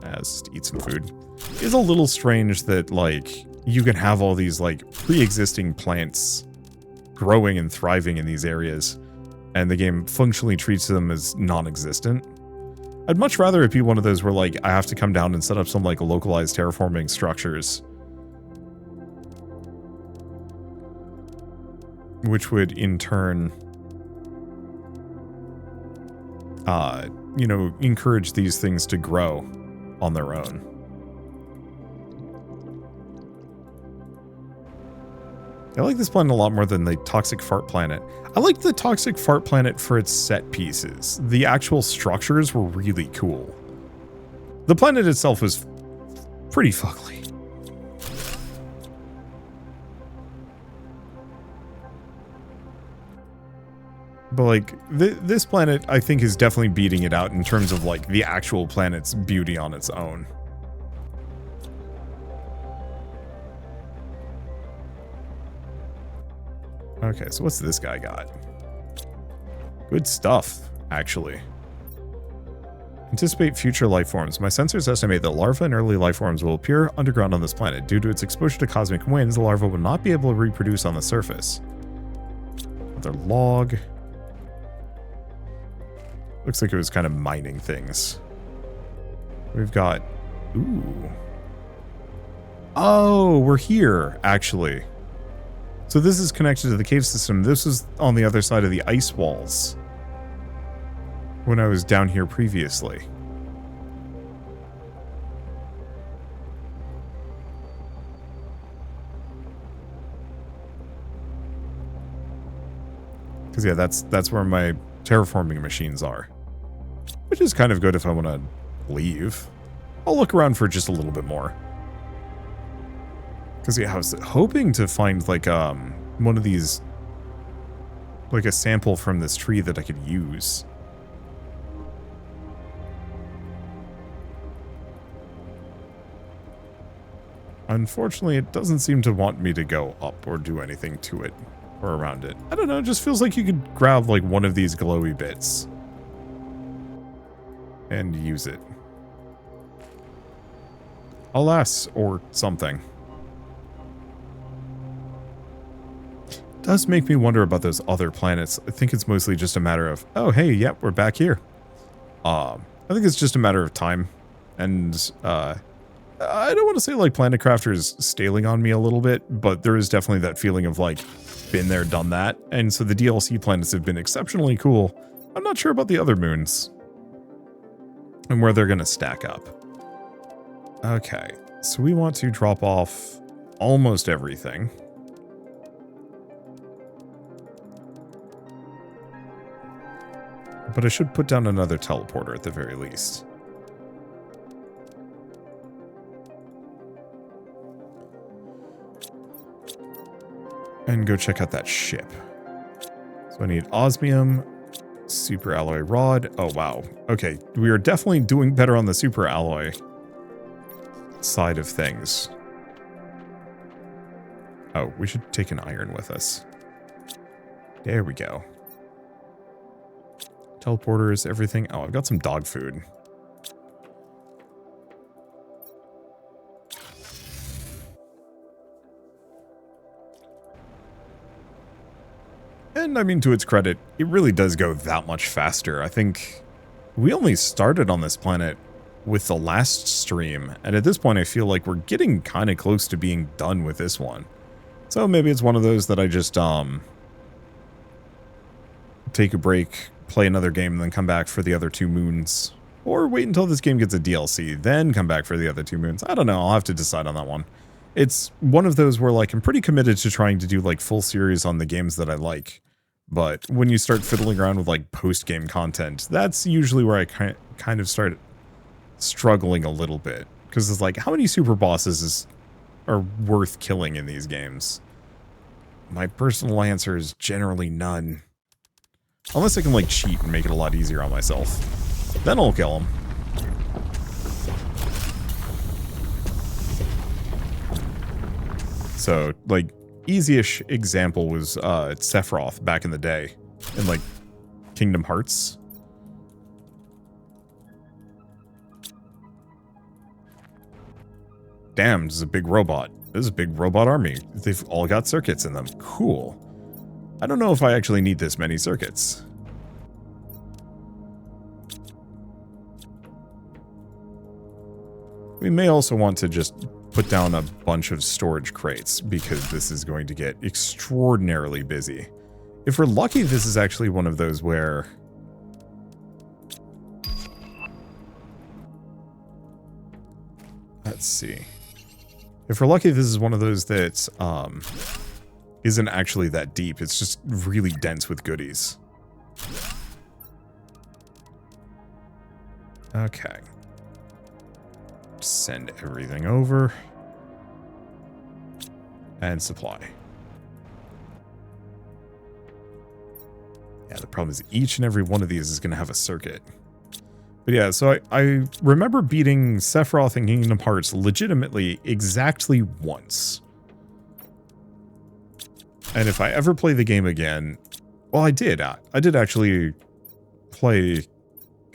Let's eat some food. It is a little strange that, like, you can have all these, like, pre-existing plants growing and thriving in these areas, and the game functionally treats them as non-existent. I'd much rather it be one of those where, like, I have to come down and set up some, like, localized terraforming structures, which would, in turn, you know, encourage these things to grow on their own. I like this planet a lot more than the Toxic Fart Planet. I like the Toxic Fart Planet for its set pieces. The actual structures were really cool. The planet itself was pretty fugly. But, like, this planet, I think, is definitely beating it out in terms of, like, the actual planet's beauty on its own. Okay, so what's this guy got? Good stuff, actually. Anticipate future life forms. My sensors estimate that larvae and early life forms will appear underground on this planet. Due to its exposure to cosmic winds, the larvae will not be able to reproduce on the surface. Another log. Looks like it was kind of mining things. We've got... Ooh. Oh, we're here, actually. So this is connected to the cave system. This was on the other side of the ice walls when I was down here previously. Because yeah, that's where my terraforming machines are. Which is kind of good if I want to leave. I'll look around for just a little bit more. Because yeah, I was hoping to find like one of these, like a sample from this tree that I could use. Unfortunately, it doesn't seem to want me to go up or do anything to it or around it. I don't know, it just feels like you could grab like one of these glowy bits and use it. Alas, or something. Does make me wonder about those other planets. I think it's mostly just a matter of, oh hey, yep, we're back here. I think it's just a matter of time. And I don't want to say like Planet Crafter is staling on me a little bit, but there is definitely that feeling of like, been there, done that. And so the DLC planets have been exceptionally cool. I'm not sure about the other moons and where they're going to stack up. Okay, so we want to drop off almost everything. But I should put down another teleporter at the very least. And go check out that ship. So I need osmium, super alloy rod. Oh, wow. Okay, we are definitely doing better on the super alloy side of things. Oh, we should take an iron with us. There we go. Teleporters, everything. Oh, I've got some dog food. And I mean, to its credit, it really does go that much faster. I think we only started on this planet with the last stream, and at this point I feel like we're getting kind of close to being done with this one. So maybe it's one of those that I just take a break, play another game, and then come back for the other 2 moons. Or wait until this game gets a DLC, then come back for the other 2 moons. I don't know, I'll have to decide on that one. It's one of those where like I'm pretty committed to trying to do like full series on the games that I like. But when you start fiddling around with like post-game content, that's usually where I kind of start struggling a little bit. Because it's like, how many super bosses are worth killing in these games? My personal answer is generally none. Unless I can like cheat and make it a lot easier on myself. Then I'll kill them. So, like, easy-ish example was Sephiroth back in the day in, like, Kingdom Hearts. Damn, this is a big robot. This is a big robot army. They've all got circuits in them. Cool. I don't know if I actually need this many circuits. We may also want to just put down a bunch of storage crates because this is going to get extraordinarily busy. If we're lucky, this is actually one of those where... Let's see. If we're lucky, this is one of those that isn't actually that deep. It's just really dense with goodies. Okay. Send everything over. And supply. Yeah, the problem is each and every one of these is going to have a circuit. But yeah, so I remember beating Sephiroth in Kingdom Hearts legitimately exactly once. And if I ever play the game again... Well, I did. I did actually play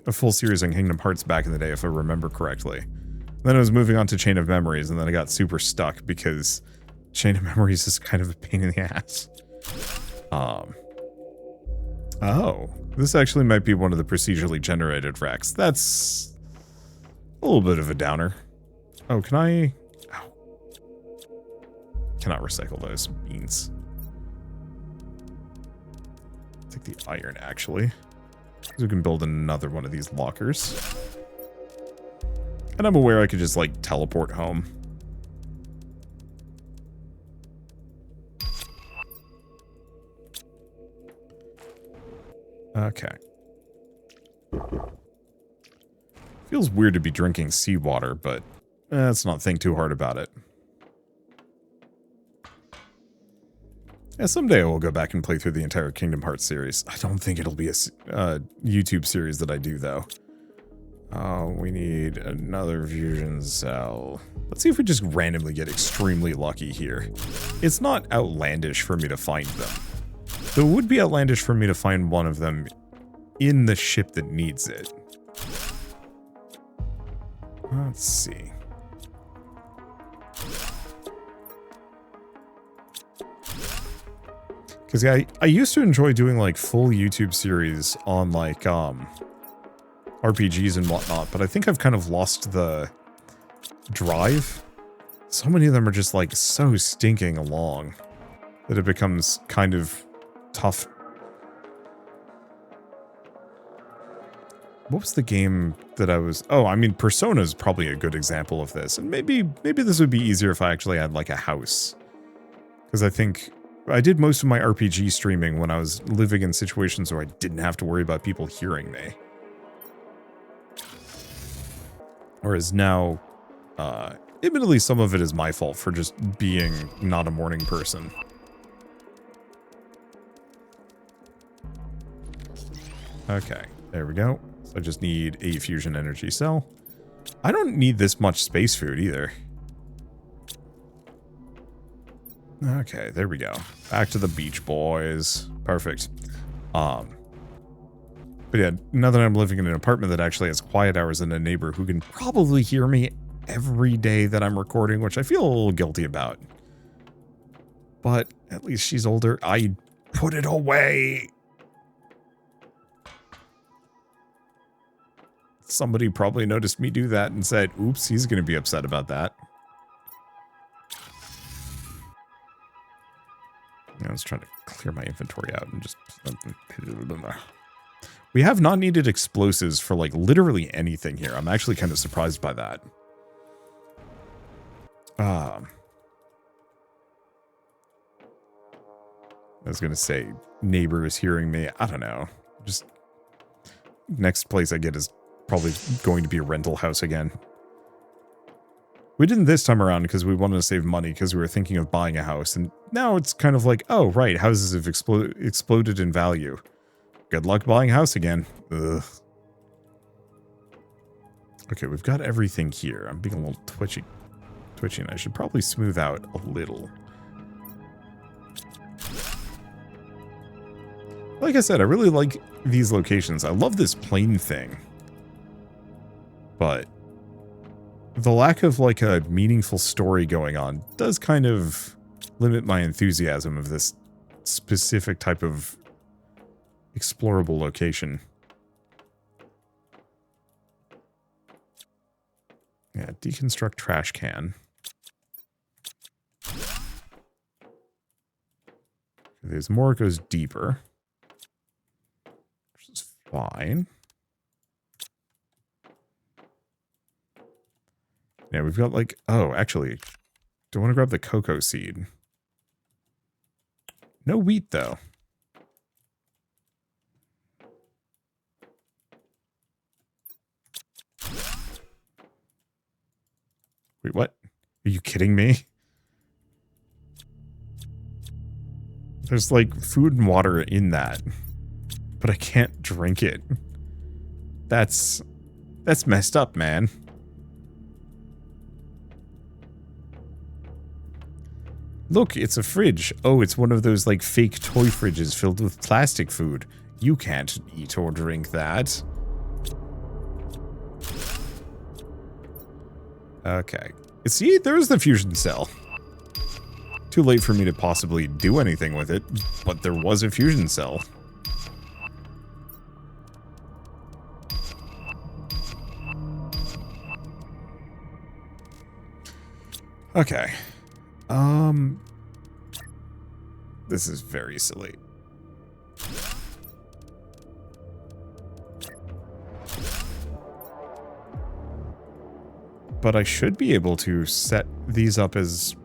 a full series on Kingdom Hearts back in the day, if I remember correctly. Then I was moving on to Chain of Memories, and then I got super stuck because Chain of Memories is kind of a pain in the ass. Oh, this actually might be one of the procedurally generated wrecks. That's a little bit of a downer. Oh, can I... Ow. Cannot recycle those beans. Take the iron, actually. So we can build another one of these lockers. And I'm aware I could just, like, teleport home. Okay. Feels weird to be drinking seawater, but let's not think too hard about it. Yeah, someday I will go back and play through the entire Kingdom Hearts series. I don't think it'll be a YouTube series that I do, though. Oh, we need another fusion cell. Let's see if we just randomly get extremely lucky here. It's not outlandish for me to find them. Though it would be outlandish for me to find one of them in the ship that needs it. Let's see. Because yeah, I used to enjoy doing like full YouTube series on like RPGs and whatnot, but I think I've kind of lost the drive. So many of them are just like so stinking along that it becomes kind of tough. What was the game that I was... Oh, I mean, Persona is probably a good example of this. And maybe this would be easier if I actually had like a house. Because I think I did most of my RPG streaming when I was living in situations where I didn't have to worry about people hearing me. Whereas now, admittedly, some of it is my fault for just being not a morning person. Okay, there we go. So I just need a fusion energy cell. I don't need this much space food either. Okay, there we go. Back to the beach, boys. Perfect. But yeah, now that I'm living in an apartment that actually has quiet hours and a neighbor who can probably hear me every day that I'm recording, which I feel a little guilty about. But at least she's older. I put it away. Somebody probably noticed me do that and said, oops, he's going to be upset about that. I was trying to clear my inventory out and just... We have not needed explosives for, like, literally anything here. I'm actually kind of surprised by that. I was going to say, neighbor is hearing me. I don't know. Just... Next place I get is probably going to be a rental house again. We didn't this time around because we wanted to save money because we were thinking of buying a house. And now it's kind of like, oh, right, houses have exploded in value. Good luck buying a house again. Ugh. Okay, we've got everything here. I'm being a little twitchy and I should probably smooth out a little. Like I said, I really like these locations. I love this plane thing. But the lack of like a meaningful story going on does kind of limit my enthusiasm of this specific type of explorable location. Yeah, deconstruct trash can. There's more, it goes deeper. Which is fine. Yeah, we've got like... Oh, actually, do I want to grab the cocoa seed? No wheat, though. Wait, what? Are you kidding me? There's like food and water in that, but I can't drink it. That's messed up, man. Look, it's a fridge. Oh, it's one of those like fake toy fridges filled with plastic food. You can't eat or drink that. Okay. See, there's the fusion cell. Too late for me to possibly do anything with it, but there was a fusion cell. Okay. This is very silly. But I should be able to set these up as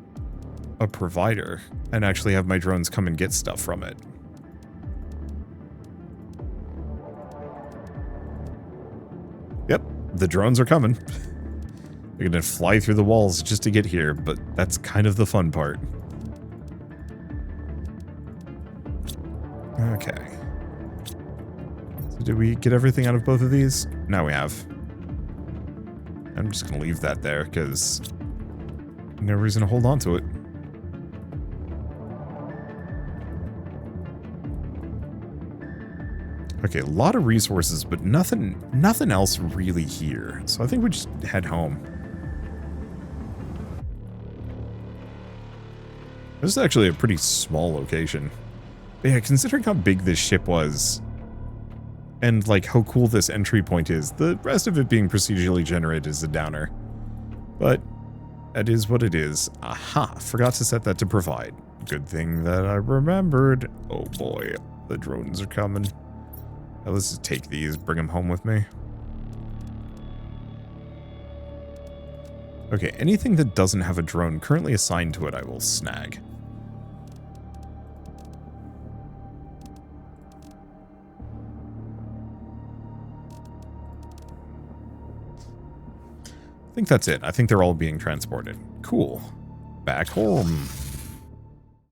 a provider and actually have my drones come and get stuff from it. Yep, the drones are coming. They're gonna fly through the walls just to get here, but that's kind of the fun part. Okay. So did we get everything out of both of these? Now we have. I'm just gonna leave that there, because no reason to hold on to it. Okay, a lot of resources, but nothing else really here. So I think we just head home. This is actually a pretty small location. But yeah, considering how big this ship was, and like how cool this entry point is, the rest of it being procedurally generated is a downer. But that is what it is. Aha, forgot to set that to provide. Good thing that I remembered. Oh boy, the drones are coming. Now let's just take these, bring them home with me. Okay, anything that doesn't have a drone currently assigned to it, I will snag. I think that's it. I think they're all being transported. Cool. Back home.